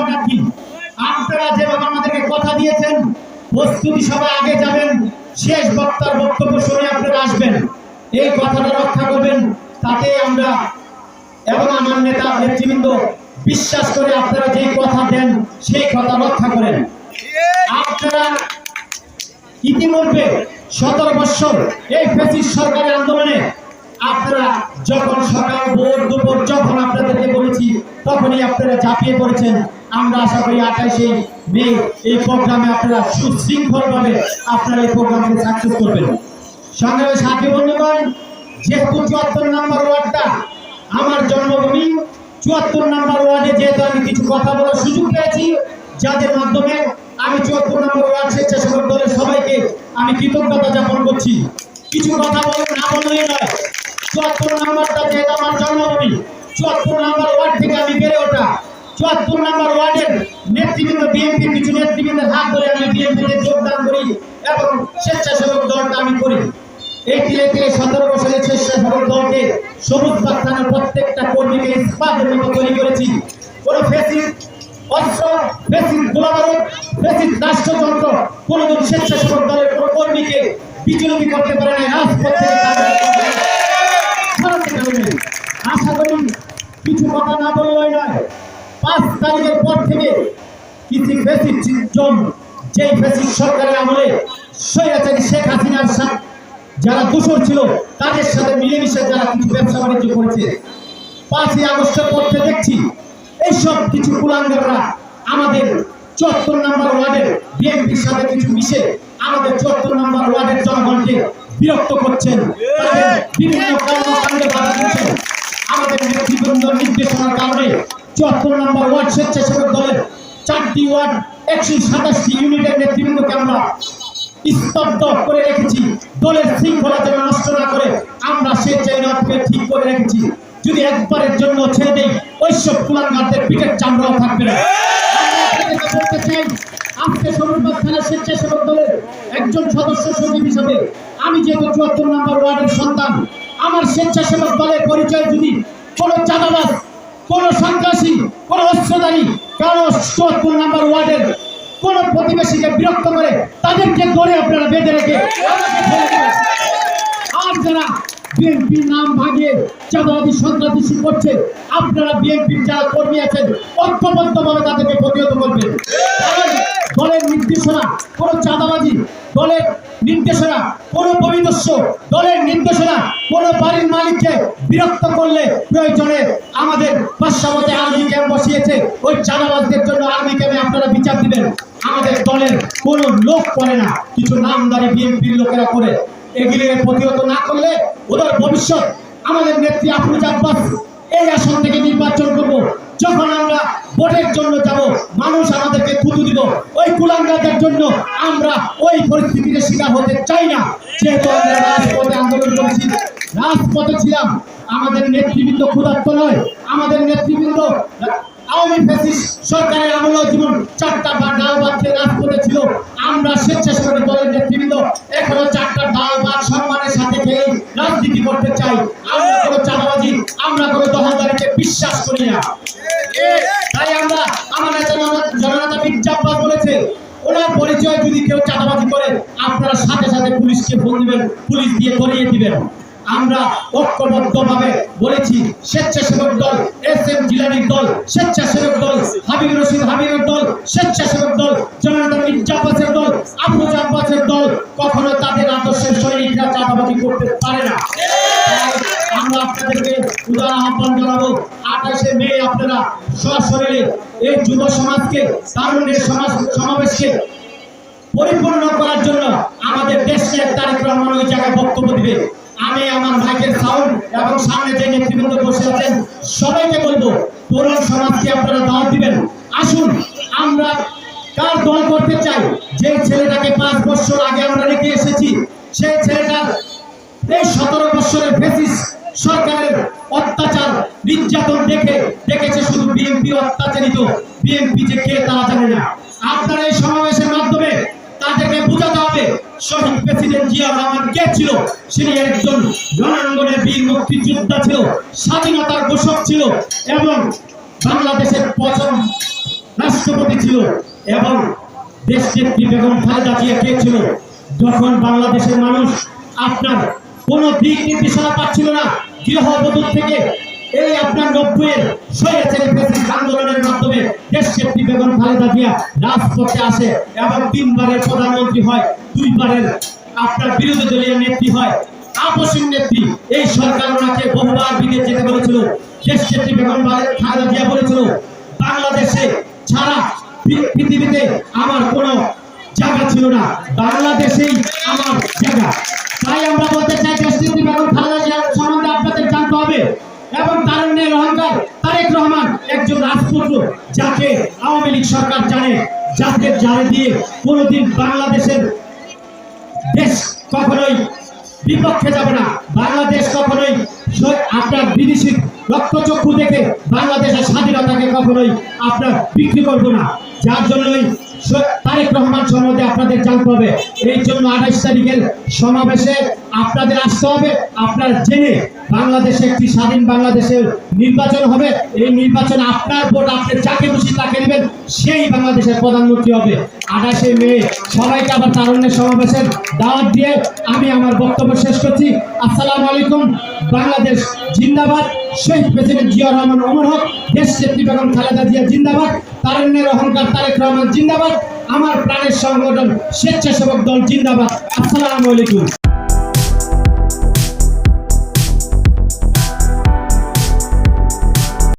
সভাটা কি? আপনারা যেভাবে আমাদেরকে কথা দিয়েছেন প্রস্তুতি সভায় আগে যাবেন, শেষ বক্তার বক্তব্য শুনে আপনারা আসবেন, এই কথাটা রক্ষা করবেন। তাতে আমরা এবং আমার নেতা নেতৃবৃন্দ বিশ্বাস করে আপনারা যে কথা দেন সেই কথা রক্ষা করেন। আপনারা ইতিমধ্যে 17 বছর এই ফ্যাসিস্ট সরকারের আন্দোলনে আপনারা যখন সকাল ভোর দুপুর যখন আপনাদেরকে বলেছি তখনই আপনারা ঝাঁপিয়ে পড়েছেন। আমরা আশা করি 28 মে এই প্রোগ্রামে আপনারা সুশৃঙ্খলভাবে আপনারা এই প্রোগ্রামকে সাকসেস করবেন। সংগ্রামী সাথী বন্ধুগণ, যেহেতু 74 নম্বর ওয়ার্ডটা আমার জন্মভূমি, 74 নম্বর ওয়ার্ডে যেহেতু আমি কিছু কথা বলার সুযোগ পেয়েছি, যাদের মাধ্যমে আমি 74 নম্বর ওয়ার্ড স্বেচ্ছাসেবক দলের সবাইকে আমি কৃতজ্ঞতা জ্ঞাপন করছি। কিছু কথা বলে না বললেই নয়। 74 নম্বরটা যেহেতু আমার জন্মভূমি, 74 নম্বর ওয়ার্ড থেকে আমি বেড়ে ওঠা, 74 নম্বর ওয়ার্ডের নেতৃবৃন্দ বিএনপি কিছু নেতৃবৃন্দের হাত ধরে আমি বিএনপিতে যোগদান করি এবং স্বেচ্ছাসেবক দলটা আমি করি। এই তিলে 17 বছরের স্বেচ্ছাসেবক দলকে সবুজ বাগানের প্রত্যেকটা কর্মীকে ইস্পাতের মতো তৈরি করেছি। কোন ফ্যাসিস্ট অস্ত্র, ফ্যাসিস্ট গোলাবারুদ, ফ্যাসিস্ট রাষ্ট্রযন্ত্র কোনদিন স্বেচ্ছাসেবক দলের কোন কর্মীকে বিচলিত করতে পারে না। রাজপথ থেকে আশা করি কিছু কথা না বললেই নয়। 5 তারিখের পর থেকে কিছু ফ্যাসিস্ট জন, যেই ফ্যাসিস্ট সরকারের আমলে স্বৈরাচারী শেখ হাসিনার সাথে যারা দোষর ছিল তাদের সাথে মিলেমিশে যারা কিছু ব্যবসা বাণিজ্য করেছে, 5ই আগস্টের পর থেকে দেখছি এইসব কিছু কুলাঙ্গাররা আমাদের 74 নম্বর ওয়ার্ডের বিএনপির সাথে কিছু মিশে আমাদের 74 নম্বর ওয়ার্ডের জনগণকে বিরক্ত করছেন, বিভিন্ন কর্মকাণ্ডে বাধা দিচ্ছেন। আমাদের নেতৃবৃন্দ নির্দেশনার কারণে 74 নম্বর ওয়ার্ড স্বেচ্ছাসেবক দলের 4টি ওয়ার্ড 127টি ইউনিটের নেতৃবৃন্দকে আমরা স্তব্ধ করে রেখেছি। দলের শৃঙ্খলা যেন নষ্ট না করে আমরা সেই জায়গাকে ঠিক করে রেখেছি। যদি একবারের জন্য ছেড়ে দেই ওইসব কুলাঙ্গারদের পিঠের চামড়াও থাকবে না। বলতে চাই, আজকে সরুরবাগ থানার স্বেচ্ছাসেবক দলের একজন সদস্য সচিব হিসাবে আমি যেহেতু 74 নম্বর ওয়ার্ডের সন্তান, আমার স্বেচ্ছাসেবক দলের পরিচয় যদি কোনো চাঁদাবাজ, কোনো সন্ত্রাসী, কোনো অস্ত্রধারী কারো 74 নম্বর ওয়ার্ডের কোন প্রতিবেশীকে বিরক্ত করে তাদেরকে ধরে আপনারা বেঁধে রেখে আর যারা বিএনপির নাম ভাঙিয়ে চাঁদাবাদী সন্ত্রাসী করছে, আপনারা বিএনপির যারা কর্মী আছেন ঐক্যবদ্ধভাবে তাদেরকে প্রতিহত করবেন। দলের নির্দেশনা কোন চাঁদাবাজি, দলের নির্দেশনা কোন পরিদর্শ, দলের নির্দেশনা কোন বাড়ির মালিককে বিরক্ত করলে প্রয়োজনে আমাদের পার্শ্ববর্তী আর্মি ক্যাম্প বসিয়েছে, ওই চাঁদাবাজদের জন্য আর্মি ক্যাম্পে আপনারা বিচার দিবেন। আমাদের দলের কোন লোক করে না, কিছু নামদারি বিএনপির লোকেরা করে। এগুলি প্রতিহত না করলে ওদের ভবিষ্যৎ। আমাদের নেত্রী আফরোজা আব্বাস এই আসন থেকে নির্বাচন করব, যখন আমরা ভোটের জন্য যাব মানুষ আমাদেরকে থুতু দিব, ওই কুলাঙ্গারদের জন্য আমরা ওই পরিস্থিতির শিকার হতে চাই না। যেহেতু আমরা রাজপথে আন্দোলন করেছি, রাজপথে ছিলাম, আমাদের নেতৃবৃন্দ ক্ষুধার্ত নয়, আমাদের নেতৃবৃন্দ আওয়ামী ফ্যাসিস্ট সরকারের আমলে জীবন 4টা ডাল ভাত খেয়ে রাজপথে ছিল। আমরা স্বেচ্ছাসেবক দলের নেতৃবৃন্দ এখনো 4টা ডাল ভাত সম্মানের সাথে খেয়ে রাজনীতি করতে চাই। আমরা কোনো চাঁদাবাজি, আমরা কোনো দখলদারিকে বিশ্বাস করি না। তাই আমরা আমার নেতা জননেতা মির্জা আব্বাস বলেছে, ওনার পরিচয় যদি কেউ চাঁদাবাজি করে আপনারা সাথে সাথে পুলিশকে ফোন দিবেন, পুলিশ দিয়ে ধরিয়ে দিবেন। আমরা ঐক্যবদ্ধভাবে বলেছি, স্বেচ্ছাসেবক দল, এসএম জিলানির দল স্বেচ্ছাসেবক দল, হাবিব রশিদ হাবিবের দল স্বেচ্ছাসেবক দল, জননেতা মির্জা আব্বাসের দল, আফরোজা আব্বাসের দল কখনো তাদের আদর্শের সৈনিকরা চাঁদাবাজি করতে পারে না। আমরা আপনাদেরকে উদার আহ্বান জানাবো, 28 মে আপনারা সশরীরে এই যুব সমাজকে, তারুণ্যের সমাবেশকে পরিপূর্ণ করার জন্য আমাদের দেশের তারেক রহমান ওই জায়গায় বক্তব্য দিবে। আমি আমার ভাইয়ের সাউন্ড এবং সামনে যে নেতৃবৃন্দ বসে আছেন সবাইকে বলবো, তরুণ সমাজকে আপনারা দাওয়াত দিবেন। আসুন আমরা কার দল করতে চাই। যে ছেলেটাকে 5 বছর আগে আমরা রেখে এসেছি, সেই ছেলেটার এই 17 বছরের ফ্যাসিস্ট সরকারের অত্যাচার নির্যাতন দেখেছে শুধু বিএনপি অত্যাচারিত, বিএনপি যে কে তারা জানে না। আপনারা এই সমাবেশের মাধ্যমে তাদেরকে বোঝাতে হবে শহীদ প্রেসিডেন্ট জিয়া রহমান কে ছিল। তিনি একজন রণাঙ্গনের বীর মুক্তিযোদ্ধা ছিল, স্বাধীনতার ঘোষক ছিল এবং বাংলাদেশের প্রথম রাষ্ট্র রাষ্ট্রপতি ছিল এবং দেশনেত্রী বেগম খালেদা জিয়া কে ছিল, যখন বাংলাদেশের মানুষ আপনার কোন দিক নির্দেশনা পাচ্ছিল না, গৃহবধূ থেকে এই আপনার 90-এর স্বৈরাচারী ফ্যাসিস্ট আন্দোলনের মাধ্যমে দেশনেত্রী বেগম খালেদা জিয়া রাজপথে আসে এবং 3বারের প্রধানমন্ত্রী হয়, 2বারের আপনার বিরোধী দলীয় নেত্রী হয়, আপসীন নেত্রী। এই সরকার ওনাকে বহুবার বিদেশ যেতে বলেছিল। দেশনেত্রী বেগম খালেদা জিয়া বলেছিল, বাংলাদেশে ছাড়া পৃথিবীতে আমার কোনো জায়গা ছিল না, বাংলাদেশেই আমার জায়গা। তাই আমরা বলতে চাই, দেশনেত্রী বেগম খালেদা জিয়ার সম্বন্ধে আপনাদের জানতে হবে। এবং তারুণ্যের অহংকার তারেক রহমান একজন রাজপুত্র, যাকে আওয়ামী লীগ সরকার জানে, যারে দিয়ে কোনোদিন বাংলাদেশের দেশ কখনোই বিপক্ষে যাবে না। বাংলাদেশ কখনোই আপনার বিদেশি রক্তচক্ষু দেখে বাংলাদেশের স্বাধীনতাকে কখনোই আপনার বিক্রি করবো না। যার জন্যই তারেক রহমান সম্বন্ধে আপনাদের জানতে হবে। এই জন্য 28 তারিখের সমাবেশে আপনাদের আসতে হবে। আপনার জেনে বাংলাদেশে একটি স্বাধীন বাংলাদেশের নির্বাচন হবে। এই নির্বাচনে আপনার ভোট আপনি যাকে খুশি তাকে দিবেন, সেই বাংলাদেশের প্রধানমন্ত্রী হবে। 28 মে সবাইকে আবার তারুণ্যের সমাবেশের দাওয়াত দিয়ে আমি আমার বক্তব্য শেষ করছি। আসসালামু আলাইকুম। বাংলাদেশ জিন্দাবাদ। শহীদ প্রেসিডেন্ট জিয়া রহমান অমর হোক। দেশনেত্রী বেগম খালেদা জিয়া জিন্দাবাদ। তারুণ্যের অহংকার তারেক রহমান জিন্দাবাদ। আমার প্রাণের সংগঠন স্বেচ্ছাসেবক দল জিন্দাবাদ। আসসালামু আলাইকুম।